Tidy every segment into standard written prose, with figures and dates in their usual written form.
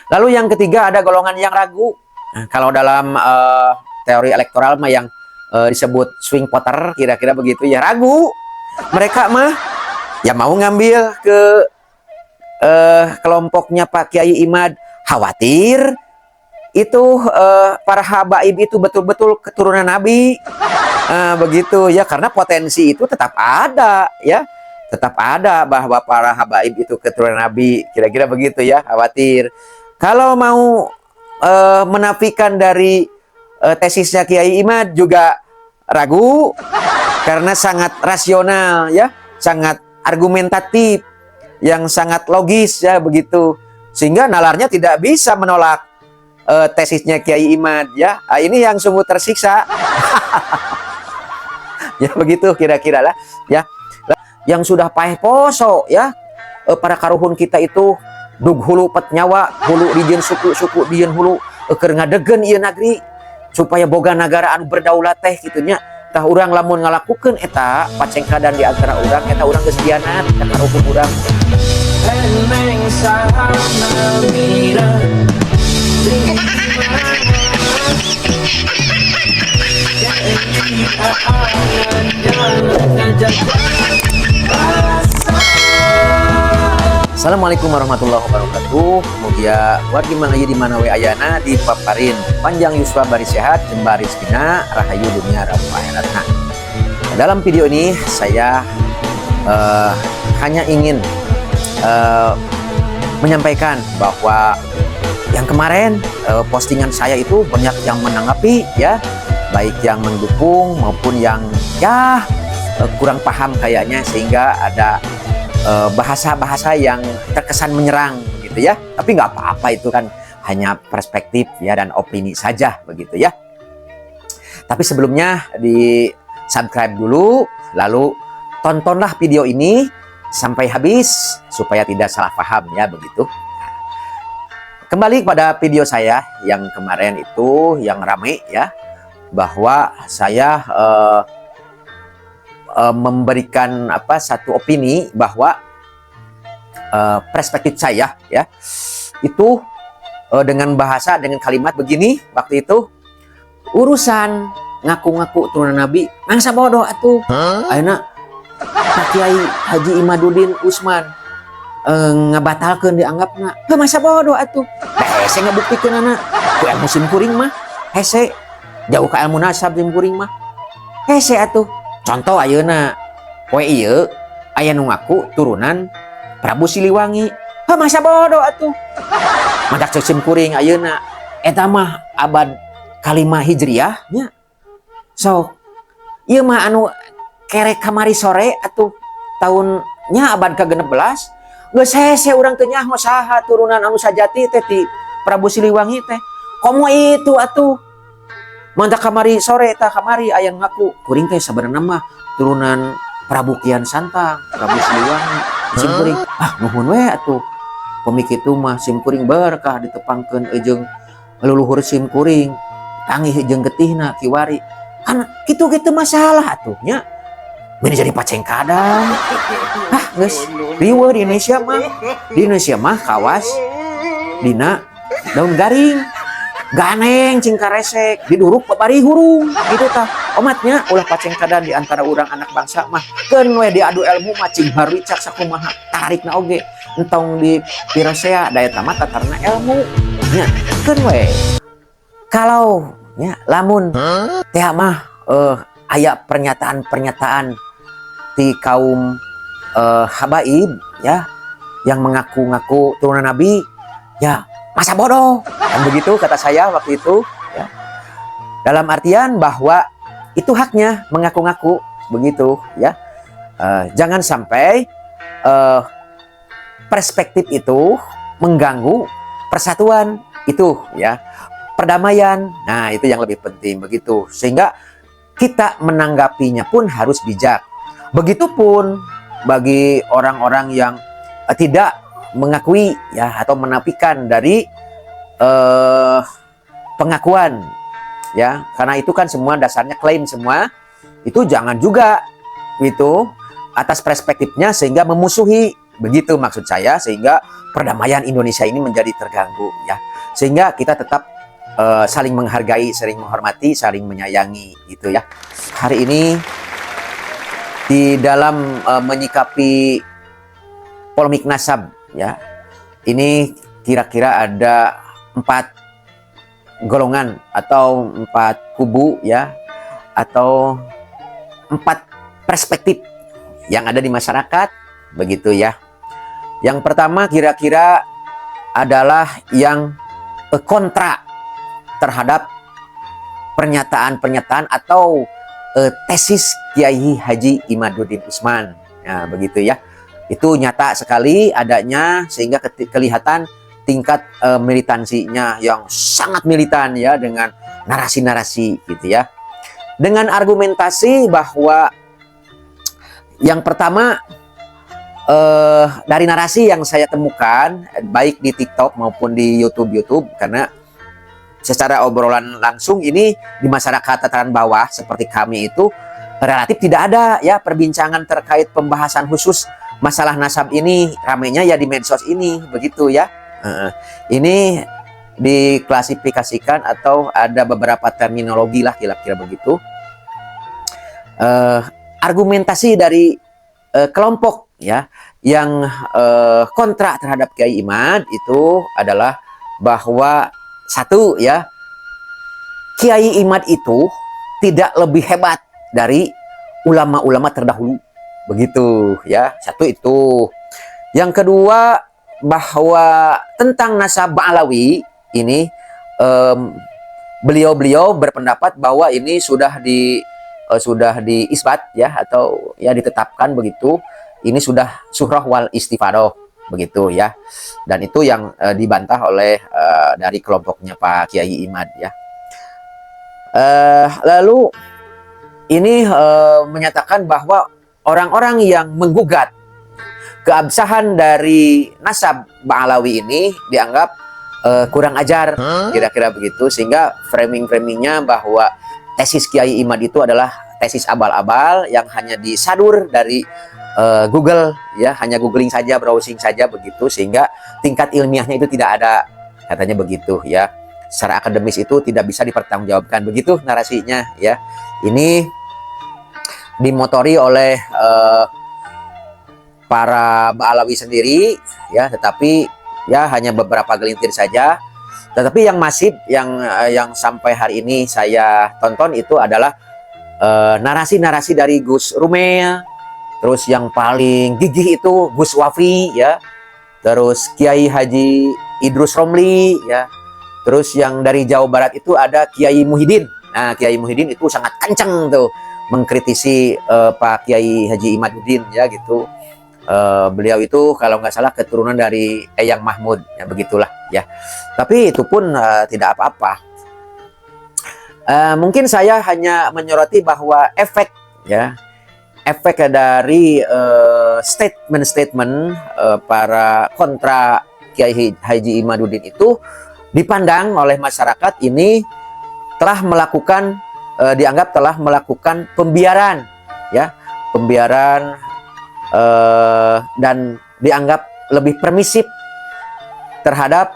Lalu yang ketiga ada golongan yang ragu. Nah, kalau dalam teori elektoral mah yang disebut swing voter, kira-kira begitu ya, ragu. Mereka mah ya mau ngambil ke kelompoknya Pak Kiai Imad, khawatir itu para habaib itu betul-betul keturunan Nabi. Begitu ya, karena potensi itu tetap ada ya, tetap ada bahwa para habaib itu keturunan Nabi, kira-kira begitu ya, khawatir. Kalau mau menafikan dari tesisnya Kiai Imad juga ragu, karena sangat rasional ya, sangat argumentatif, yang sangat logis ya begitu, sehingga nalarnya tidak bisa menolak tesisnya Kiai Imad ya. Ini yang sungguh tersiksa. Ya begitu kira-kira lah ya. Yang sudah paeh poso ya, para karuhun kita itu dug hulu pet nyawa, hulu dijieun suku-suku dijieun hulu keur ngadegen ieu negeri supaya boga negara anu berdaulat teh kitu nya. Tah urang lamun ngalakukeun eta pacengkadan di antara urang, eta urang geus khianat ka karuhun urang. Assalamualaikum warahmatullahi wabarakatuh. Mugia wargi mangayu di mana we ayana dipaparin panjang yuswa bari sehat jeung rizkina rahayu dunia rabu akhiratna. Dalam video ini saya hanya ingin menyampaikan bahwa yang kemarin postingan saya itu banyak yang menanggapi ya, baik yang mendukung maupun yang ya kurang paham kayaknya, sehingga ada bahasa-bahasa yang terkesan menyerang gitu ya. Tapi nggak apa-apa, itu kan hanya perspektif ya dan opini saja begitu ya. Tapi sebelumnya di subscribe dulu, lalu tontonlah video ini sampai habis supaya tidak salah paham ya begitu. Kembali pada video saya yang kemarin itu yang rame ya, bahwa saya memberikan satu opini bahwa perspektif saya ya itu dengan bahasa, dengan kalimat begini waktu itu, urusan ngaku-ngaku turunan Nabi mangsa bodoh atuh. Ayeuna Pak Kiai Haji Imaduddin Usman ngabatalkeun dianggapna masa bodoh atuh. Hese ngabuktikeun anak ku ilmu sim kuring mah hese, jauh ka ilmu nasab sim kuring mah hese atuh. Contoh ayeuna poe ieu aya nu ngaku turunan Prabu Siliwangi, masa bodoh atuh. Madak sim kuring ayeuna eta mah abad kalima Hijriah nya. So ieu mah anu kerek kamari sore atuh tahunnya abad ke-16 geus hese urang teu nyaho saha turunan anu sajati teh ti Prabu Siliwangi teh. Komo itu atuh. Mantak kamari sore tah kamari aya ngaku kuring teh sabenerna mah turunan Prabu Kian Santang, Prabu Siliwangi. Sim kuring, nuhun we atuh. Pemikitu mah sim kuring berkah ditepangkeun jeung leluhur sim kuring. Tangih jeung getihna kiwari. Kan kitu-kitu masalah atuh nya. Bini jadi pacengkadang. Geus riweuh di Indonesia mah. Di Indonesia mah kawas dina daun garing. Ganeng cing karesek diduruk babari hurung gitu tah. Omatnya ulah pacengkadan di antara urang anak bangsa mah keun we diadu ilmu mah cing harwicak sakumaha tarikna oge entong di pirosea daya tamat tatarna ilmu nya keun we. Kalau nya lamun teh mah aya pernyataan-pernyataan di kaum habaib ya yang mengaku-ngaku turunan Nabi ya, masa bodoh kan begitu kata saya waktu itu ya. Dalam artian bahwa itu haknya mengaku-ngaku begitu ya. Jangan sampai perspektif itu mengganggu persatuan itu ya, perdamaian. Nah itu yang lebih penting begitu, sehingga kita menanggapinya pun harus bijak. Begitupun bagi orang-orang yang tidak mengakui ya atau menafikan dari pengakuan ya, karena itu kan semua dasarnya klaim semua, itu jangan juga itu atas perspektifnya sehingga memusuhi begitu maksud saya, sehingga perdamaian Indonesia ini menjadi terganggu ya, sehingga kita tetap saling menghargai, saling menghormati, saling menyayangi gitu ya. Hari ini di dalam menyikapi polemik nasab ya, ini kira-kira ada 4 golongan atau 4 kubu ya, atau 4 perspektif yang ada di masyarakat begitu ya. Yang pertama kira-kira adalah yang kontra terhadap pernyataan-pernyataan atau tesis Kiai Haji Imaduddin Usman. Nah, begitu ya. Itu nyata sekali adanya, sehingga kelihatan tingkat militansinya yang sangat militan ya, dengan narasi-narasi gitu ya. Dengan argumentasi bahwa yang pertama dari narasi yang saya temukan baik di TikTok maupun di YouTube, karena secara obrolan langsung ini di masyarakat tataran bawah seperti kami itu relatif tidak ada ya perbincangan terkait pembahasan khusus masalah nasab ini. Ramainya ya di medsos ini begitu ya. Ini diklasifikasikan atau ada beberapa terminologi lah kira-kira begitu. Argumentasi dari kelompok ya yang kontra terhadap Kiai Imad itu adalah bahwa satu ya, Kiai Imad itu tidak lebih hebat dari ulama-ulama terdahulu begitu ya. Satu itu. Yang kedua, bahwa tentang nasab Ba'alawi ini beliau-beliau berpendapat bahwa ini sudah diisbat ya, atau ya ditetapkan begitu. Ini sudah surah wal istifaroh begitu ya, dan itu yang dibantah oleh dari kelompoknya Pak Kiai Imad ya. Lalu ini menyatakan bahwa orang-orang yang menggugat keabsahan dari nasab Ba'alawi ini dianggap kurang ajar, kira-kira begitu, sehingga framing-framingnya bahwa tesis Kiai Imad itu adalah tesis abal-abal yang hanya disadur dari Google ya, hanya googling saja, browsing saja begitu, sehingga tingkat ilmiahnya itu tidak ada, katanya begitu ya. Secara akademis itu tidak bisa dipertanggungjawabkan, begitu narasinya ya. Ini dimotori oleh para Ba'alawi sendiri ya, tetapi ya hanya beberapa gelintir saja. Tetapi yang masif yang sampai hari ini saya tonton itu adalah narasi-narasi dari Gus Rumea. Terus yang paling gigih itu Gus Wafi ya. Terus Kiai Haji Idrus Romli ya. Terus yang dari Jawa Barat itu ada Kiai Muhyiddin. Nah, Kiai Muhyiddin itu sangat kencang tuh mengkritisi Pak Kiai Haji Imaduddin ya gitu. Beliau itu kalau nggak salah keturunan dari Eyang Mahmud ya, begitulah ya. Tapi itu pun tidak apa-apa. Mungkin saya hanya menyoroti bahwa efek dari statement-statement para kontra Kiai Haji Imaduddin itu dipandang oleh masyarakat ini telah melakukan dianggap telah melakukan pembiaran ya, pembiaran dan dianggap lebih permisif terhadap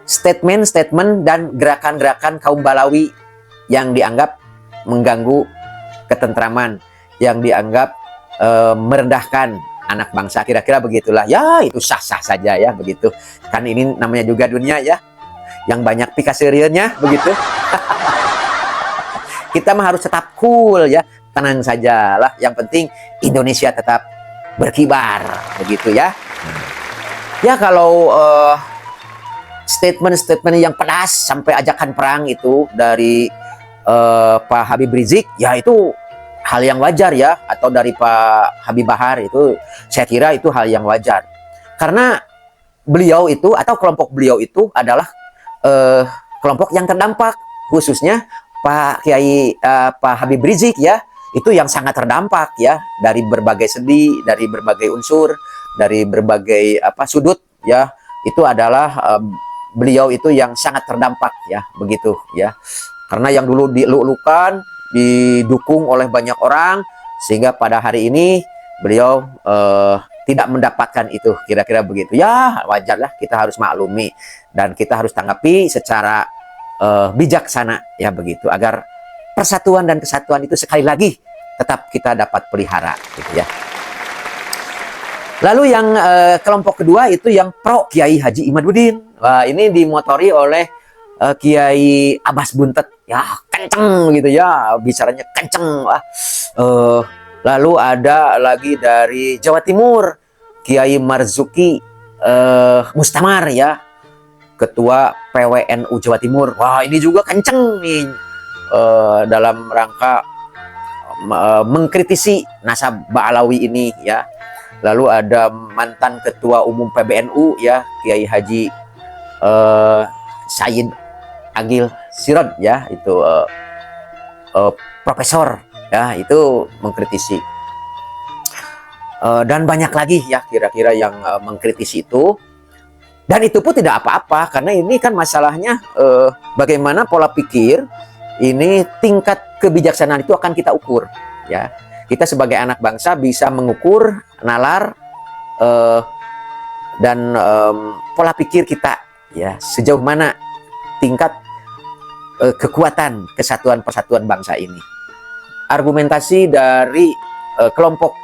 statement-statement dan gerakan-gerakan kaum Balawi yang dianggap mengganggu ketentraman, yang dianggap merendahkan anak bangsa, kira-kira begitulah ya. Itu sah-sah saja ya begitu, kan ini namanya juga dunia ya yang banyak pikaseriannya begitu. Kita mah harus tetap cool ya, tenang saja lah, yang penting Indonesia tetap berkibar begitu ya. Ya kalau statement-statement yang pedas sampai ajakan perang itu dari Pak Habib Rizik ya, itu hal yang wajar ya, atau dari Pak Habib Bahar, itu saya kira itu hal yang wajar, karena beliau itu atau kelompok beliau itu adalah kelompok yang terdampak, khususnya Pak Kiai Pak Habib Rizik ya, itu yang sangat terdampak ya dari berbagai segi, dari berbagai unsur, dari berbagai sudut ya. Itu adalah beliau itu yang sangat terdampak ya begitu ya. Karena yang dulu dilulukan, didukung oleh banyak orang, sehingga pada hari ini beliau tidak mendapatkan itu, kira-kira begitu. Ya wajarlah, kita harus maklumi dan kita harus tanggapi secara bijaksana ya begitu, agar persatuan dan kesatuan itu sekali lagi tetap kita dapat pelihara gitu ya. Lalu yang kelompok kedua itu yang pro Kiai Haji Imaduddin. Wah, ini dimotori oleh Kiai Abbas Buntet. Ya, kenceng gitu ya, bicaranya kenceng. Wah. Lalu ada lagi dari Jawa Timur, Kiai Marzuki Mustamar ya, Ketua PWNU Jawa Timur. Wah, ini juga kenceng nih dalam rangka mengkritisi nasab Ba'alawi ini ya. Lalu ada mantan Ketua Umum PBNU ya, Kiai Haji Said Agil Sirot ya, itu profesor ya, itu mengkritisi. Dan banyak lagi ya kira-kira yang mengkritisi itu. Dan itu pun tidak apa-apa, karena ini kan masalahnya bagaimana pola pikir ini, tingkat kebijaksanaan itu akan kita ukur ya. Kita sebagai anak bangsa bisa mengukur, nalar dan pola pikir kita ya, sejauh mana tingkat kekuatan kesatuan persatuan bangsa ini. Argumentasi dari kelompok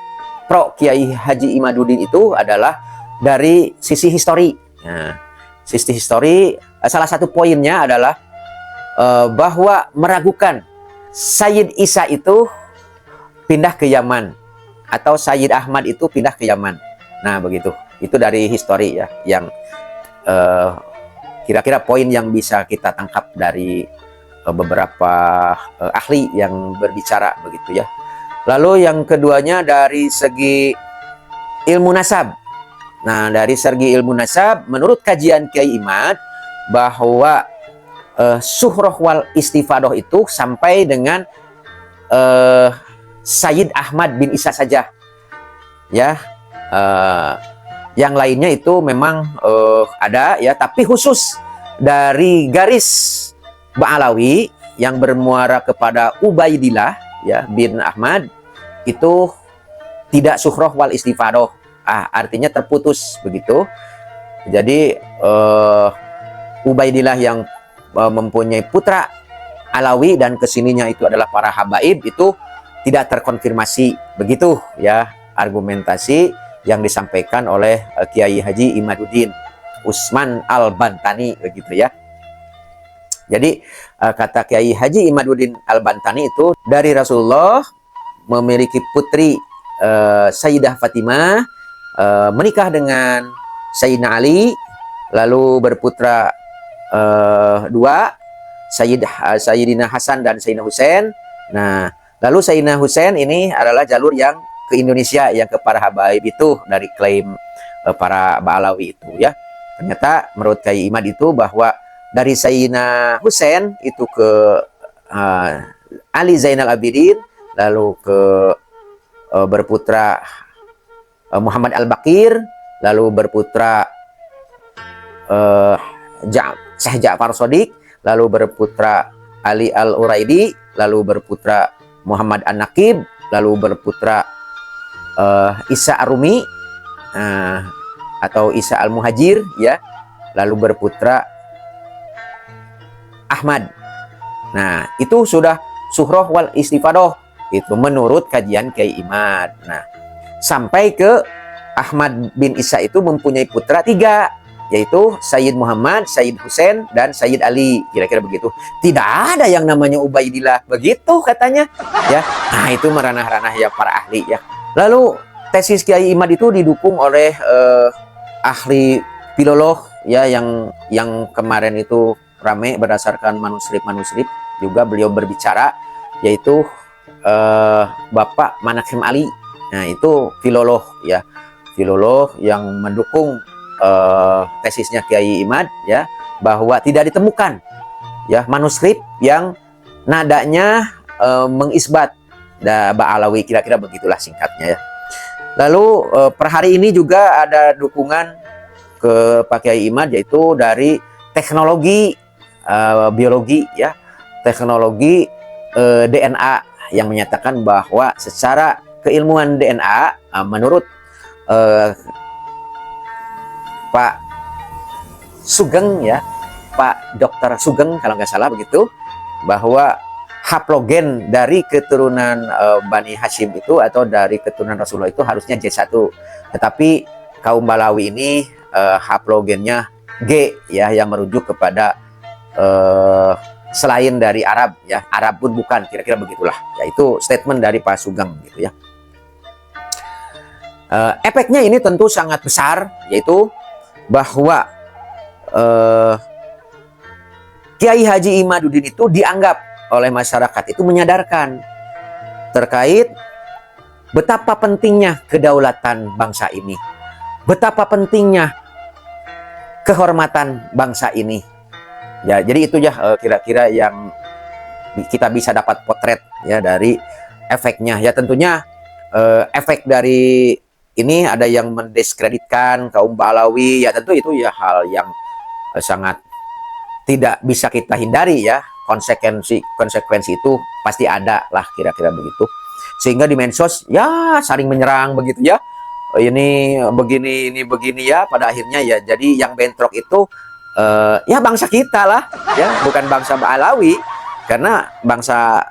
pro Kiai Haji Imaduddin itu adalah dari sisi histori. Nah, sisi histori, salah satu poinnya adalah bahwa meragukan Sayyid Isa itu pindah ke Yaman atau Sayyid Ahmad itu pindah ke Yaman. Nah begitu, itu dari histori ya, yang kira-kira poin yang bisa kita tangkap dari beberapa ahli yang berbicara begitu ya. Lalu yang keduanya dari segi ilmu nasab. Nah dari segi ilmu nasab, menurut kajian Kiai Imad bahwa Suhroh wal Istifadoh itu sampai dengan Sayyid Ahmad bin Isa saja ya. Yang lainnya itu memang ada ya, tapi khusus dari garis Ba'alawi yang bermuara kepada Ubaidillah ya bin Ahmad itu tidak Suhroh wal Istifadoh, artinya terputus begitu. Jadi Ubaidillah yang mempunyai putra Alawi dan kesininya itu adalah para habaib, itu tidak terkonfirmasi begitu ya, argumentasi yang disampaikan oleh Kiai Haji Imaduddin Usman Al-Bantani begitu ya. Jadi kata Kiai Haji Imaduddin Al-Bantani itu, dari Rasulullah memiliki putri Sayyidah Fatimah, menikah dengan Sayyidina Ali, lalu berputra dua, Sayyidina Hasan dan Sayyidina Husain. Nah lalu Sayyidina Husain ini adalah jalur yang ke Indonesia, yang ke para habaib itu dari klaim para Ba'alawi itu ya. Ternyata menurut Kiai Imad itu bahwa dari Sayyidina Husain itu ke Ali Zainal Abidin, lalu ke berputra Muhammad Al-Baqir, lalu berputra Syekh Ja'far Shadiq, lalu berputra Ali Al-Uraidi, lalu berputra Muhammad An-Naqib, lalu berputra Isa Arumi atau Isa Al-Muhajir ya, lalu berputra Ahmad. Nah itu sudah Suhroh wal Istifadoh itu menurut kajian Kiai Imad. Nah sampai ke Ahmad bin Isa itu mempunyai putra tiga, yaitu Sayyid Muhammad, Sayyid Husain, dan Sayyid Ali, kira-kira begitu. Tidak ada yang namanya Ubaidillah begitu katanya ya. Nah itu meranah-ranah ya para ahli ya. Lalu tesis Kiai Imad itu didukung oleh ahli filolog ya, yang kemarin itu rame berdasarkan manuskrip juga beliau berbicara, yaitu Bapak Manakhim Ali. Nah itu filolog ya, filolog yang mendukung tesisnya Kiai Imad ya, bahwa tidak ditemukan ya manuskrip yang nadanya mengisbat Ba'alawi, kira-kira begitulah singkatnya ya. Lalu per hari ini juga ada dukungan ke Pak Kiai Imad, yaitu dari teknologi biologi ya, teknologi DNA yang menyatakan bahwa secara keilmuan DNA menurut Pak Sugeng ya, Pak Dokter Sugeng kalau nggak salah begitu, bahwa haplogen dari keturunan Bani Hashim itu atau dari keturunan Rasulullah itu harusnya J1. Tetapi kaum Balawi ini haplogennya G ya, yang merujuk kepada selain dari Arab ya, Arab pun bukan, kira-kira begitulah. Yaitu statement dari Pak Sugeng gitu ya. Efeknya ini tentu sangat besar, yaitu bahwa Kiai Haji Imaduddin itu dianggap oleh masyarakat itu menyadarkan terkait betapa pentingnya kedaulatan bangsa ini, betapa pentingnya kehormatan bangsa ini. Ya, jadi itu ya kira-kira yang kita bisa dapat potret ya dari efeknya. Ya tentunya efek dari ini ada yang mendiskreditkan kaum Balawi, ya tentu itu ya hal yang sangat tidak bisa kita hindari ya. Konsekuensi itu pasti ada lah, kira-kira begitu. Sehingga di medsos ya saling menyerang begitu ya. Ini begini, ini begini ya. Pada akhirnya ya jadi yang bentrok itu ya bangsa kita lah ya, bukan bangsa Ba'alawi. Karena bangsa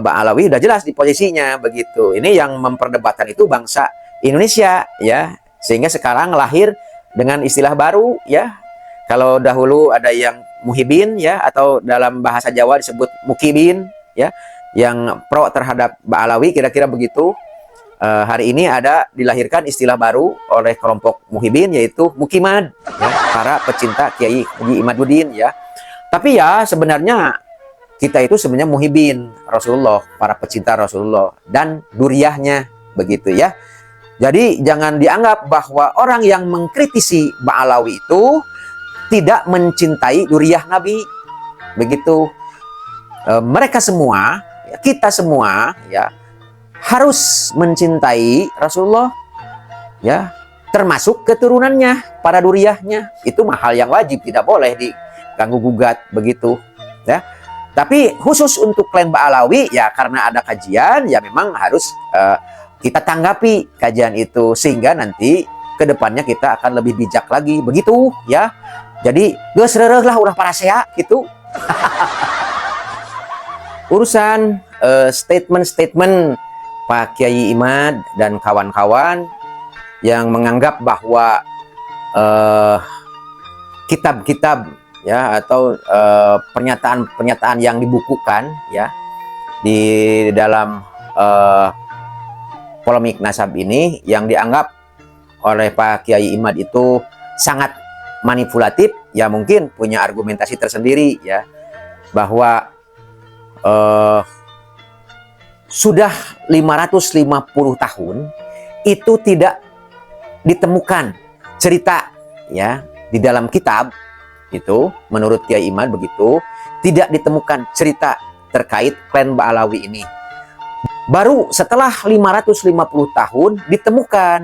Ba'alawi udah jelas di posisinya begitu. Ini yang memperdebatkan itu bangsa Indonesia ya. Sehingga sekarang lahir dengan istilah baru ya. Kalau dahulu ada yang muhibin ya, atau dalam bahasa Jawa disebut mukibin ya, yang pro terhadap Ba'alawi, kira-kira begitu. Hari ini ada dilahirkan istilah baru oleh kelompok muhibin, yaitu mukimad ya, para pecinta Kiai Haji Imaduddin ya. Tapi ya sebenarnya kita itu sebenarnya muhibin Rasulullah, para pecinta Rasulullah dan duriyahnya begitu ya. Jadi jangan dianggap bahwa orang yang mengkritisi Ba'alawi itu tidak mencintai duriyah Nabi begitu. Mereka semua, kita semua ya harus mencintai Rasulullah ya, termasuk keturunannya, para duriyahnya. Itu hal yang wajib, tidak boleh diganggu gugat begitu ya. Tapi khusus untuk klan Ba'alawi ya, karena ada kajian ya memang harus kita tanggapi kajian itu, sehingga nanti kedepannya kita akan lebih bijak lagi begitu ya. Jadi geus reureuh lah urang parasea gitu. Urusan statement-statement Pak Kiai Imad dan kawan-kawan yang menganggap bahwa kitab-kitab ya atau pernyataan-pernyataan yang dibukukan ya di dalam polemik nasab ini yang dianggap oleh Pak Kiai Imad itu sangat manipulatif, ya mungkin punya argumentasi tersendiri ya, bahwa sudah 550 tahun itu tidak ditemukan cerita ya di dalam kitab itu, menurut Kiai Imad begitu, tidak ditemukan cerita terkait klan Ba'alawi ini. Baru setelah 550 tahun ditemukan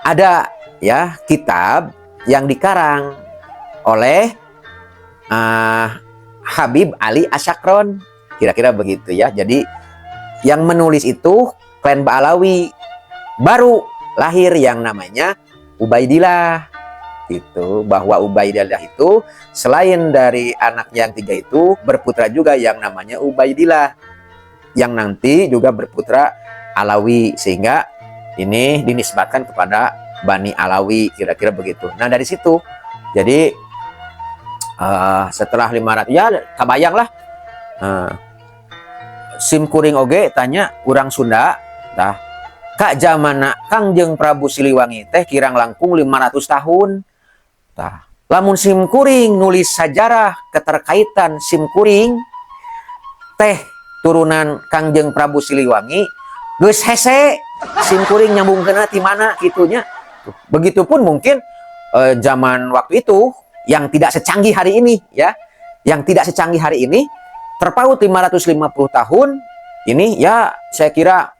ada ya kitab yang dikarang oleh Habib Ali Asyakron, kira-kira begitu ya. Jadi yang menulis itu klan Ba'alawi, baru lahir yang namanya Ubaidillah gitu. Bahwa Ubaidillah itu selain dari anak yang 3 itu berputra juga yang namanya Ubaidillah, yang nanti juga berputra Alawi, sehingga ini dinisbatkan kepada Bani Alawi, kira-kira begitu. Nah dari situ jadi setelah 500 ya kabayang lah, sim kuring oge tanya urang Sunda tah, kak zamana Kangjeng Prabu Siliwangi teh kirang langkung 500 tahun tah. Lamun sim kuring nulis sajarah keterkaitan sim kuring teh turunan Kangjeng Prabu Siliwangi, geus hese sim kuring nyambungkeun ti mana kitunya. Begitupun mungkin zaman waktu itu yang tidak secanggih hari ini ya, yang tidak secanggih hari ini, terpaut 550 tahun ini ya, saya kira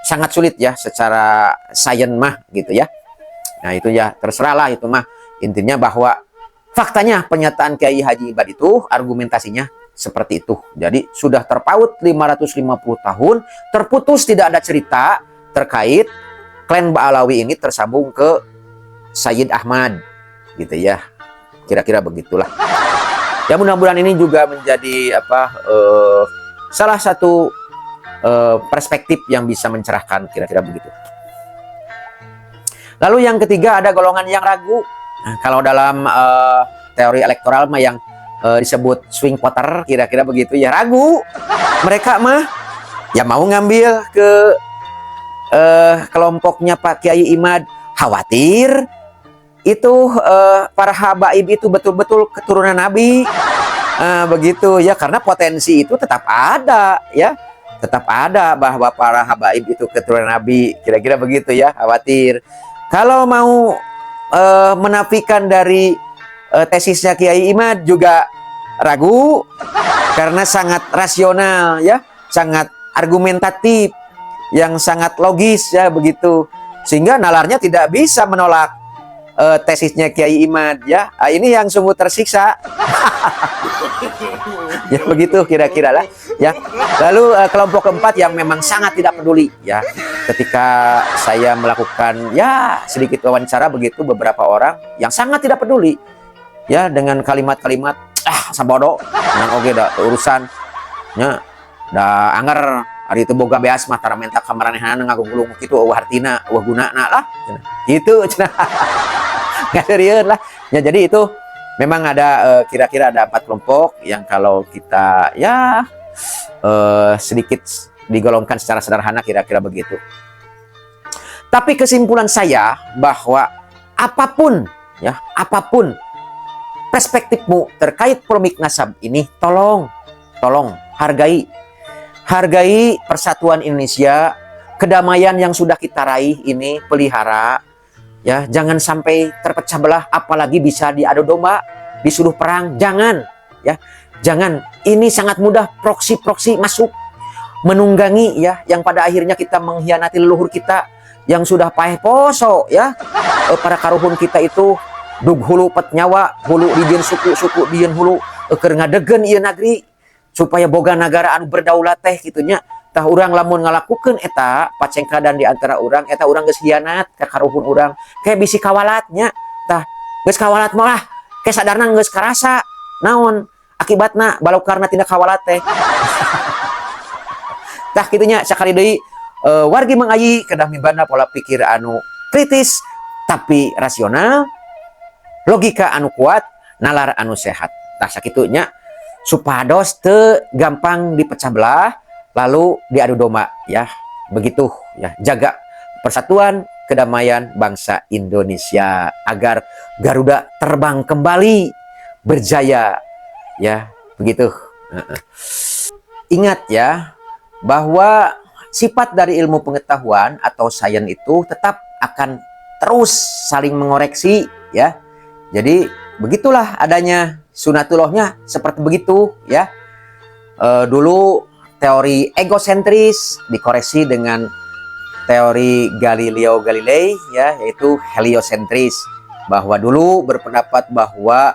sangat sulit ya secara sains mah gitu ya. Nah itu ya terserah lah itu mah, intinya bahwa faktanya pernyataan Kiai Haji Imad itu argumentasinya seperti itu. Jadi sudah terpaut 550 tahun, terputus tidak ada cerita terkait klan Ba'alawi ini tersambung ke Sayyid Ahmad gitu ya. Kira-kira begitulah. Ya mudah-mudahan ini juga menjadi salah satu perspektif yang bisa mencerahkan, kira-kira begitu. Lalu yang ketiga ada golongan yang ragu. Nah, kalau dalam teori elektoral mah yang disebut swing voter, kira-kira begitu ya, ragu. Mereka mah ya mau ngambil ke kelompoknya Pak Kiai Imad, khawatir itu para habaib itu betul-betul keturunan Nabi. Begitu ya, karena potensi itu tetap ada ya, tetap ada bahwa para habaib itu keturunan Nabi, kira-kira begitu ya, khawatir. Kalau mau menafikan dari tesisnya Kiai Imad juga ragu, karena sangat rasional ya, sangat argumentatif, yang sangat logis ya begitu, sehingga nalarnya tidak bisa menolak tesisnya Kiai Imad ya. Ini yang sungguh tersiksa. Ya begitu kira-kira lah ya. Lalu kelompok keempat yang memang sangat tidak peduli ya. Ketika saya melakukan ya sedikit wawancara begitu, beberapa orang yang sangat tidak peduli ya dengan kalimat-kalimat sabodo, dengan oge da urusan nya da anger hari itu boga beas mah tara menta kamaranehanna ngagulung kitu eueuh hartina eueuh gunana lah gitu cenah. Ngaseureun lah ya. Jadi itu memang ada kira-kira ada 4 kelompok yang kalau kita ya sedikit digolongkan secara sederhana, kira-kira begitu. Tapi kesimpulan saya bahwa apapun ya, apapun perspektifmu terkait polemik nasab ini, tolong hargai persatuan Indonesia, kedamaian yang sudah kita raih ini pelihara ya, jangan sampai terpecah belah, apalagi bisa diadu domba, disuruh perang, jangan ya, jangan. Ini sangat mudah proksi masuk menunggangi ya, yang pada akhirnya kita mengkhianati leluhur kita yang sudah paeh poso ya. Para karuhun kita itu dug hulu pet nyawa, hulu dijieun suku dijieun hulu keur ngadegen ieu negeri supaya boga negara anu berdaulat teh gitunya. Tah urang lamun ngalakukeun eta pacengkadan di antara urang, eta urang geus hianat ka karuhun urang, kayak bisi kawalatnya. Tah geus kawalat mah kayak sadarna geus karasa naon akibatna balaukarna tindak kawalat teh. Tah kitunya sakali deui wargi mangayi kedah mibanda pola pikir anu kritis tapi rasional, logika anu kuat, nalar anu sehat. Tah sakitunya supados teu gampang dipecah belah lalu diadu domba ya, begitu ya. Jaga persatuan kedamaian bangsa Indonesia agar Garuda terbang kembali berjaya ya, begitu. Ingat ya bahwa sifat dari ilmu pengetahuan atau sains itu tetap akan terus saling mengoreksi ya. Jadi begitulah adanya sunatullahnya seperti begitu ya. Dulu teori egosentris dikoreksi dengan teori Galileo Galilei ya, yaitu heliosentris, bahwa dulu berpendapat bahwa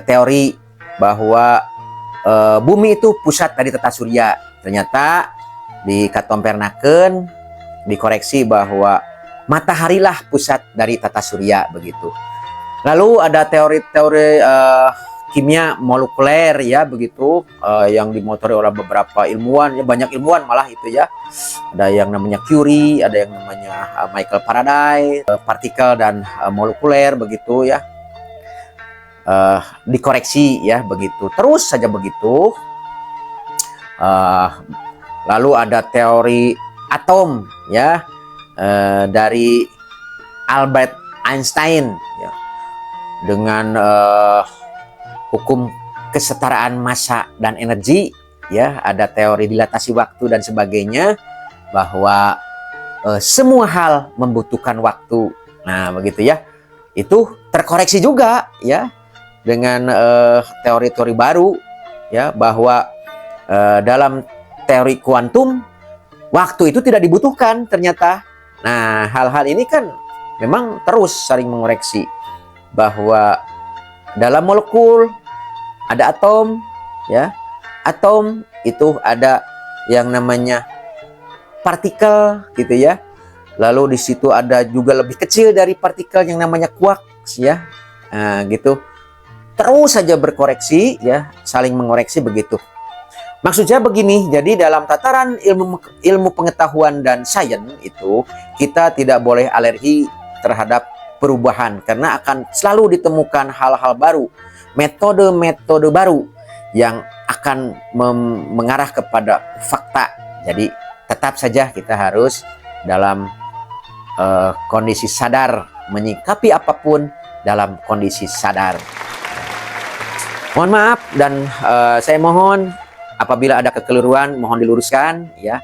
teori bahwa bumi itu pusat dari tata surya, ternyata dikatompernakeun, dikoreksi bahwa mataharilah pusat dari tata surya begitu. Lalu ada teori-teori kimia molekuler ya begitu, yang dimotori oleh beberapa ilmuwan ya, banyak ilmuwan malah itu ya. Ada yang namanya Curie, ada yang namanya Michael Faraday, partikel dan molekuler begitu ya. Dikoreksi ya begitu, terus saja begitu. Lalu ada teori atom ya, dari Albert Einstein ya, dengan hukum kesetaraan massa dan energi ya, ada teori dilatasi waktu dan sebagainya, bahwa semua hal membutuhkan waktu. Nah begitu ya, itu terkoreksi juga ya dengan teori-teori baru ya, bahwa dalam teori kuantum waktu itu tidak dibutuhkan ternyata. Nah hal-hal ini kan memang terus saling mengoreksi bahwa dalam molekul ada atom ya, atom, itu ada yang namanya partikel gitu ya. Lalu di situ ada juga lebih kecil dari partikel yang namanya quarks ya. Nah, gitu. Terus saja berkoreksi ya, saling mengoreksi begitu. Maksudnya begini, jadi dalam tataran ilmu pengetahuan dan sains itu kita tidak boleh alergi terhadap perubahan karena akan selalu ditemukan hal-hal baru, metode-metode baru yang akan mengarah kepada fakta. Jadi tetap saja kita harus dalam kondisi sadar, menyikapi apapun dalam kondisi sadar. Mohon maaf dan saya mohon apabila ada kekeliruan mohon diluruskan ya.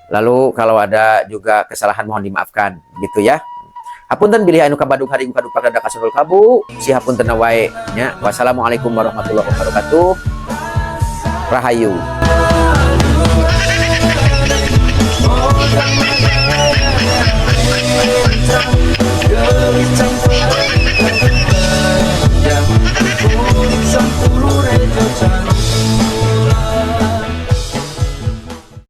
Lalu kalau ada juga kesalahan mohon dimaafkan gitu ya. Hapunten bilih anu kabadung hari kadu pakada kasunul kabu si hapunten wae nya. Wassalamualaikum warahmatullahi wabarakatuh. Rahayu.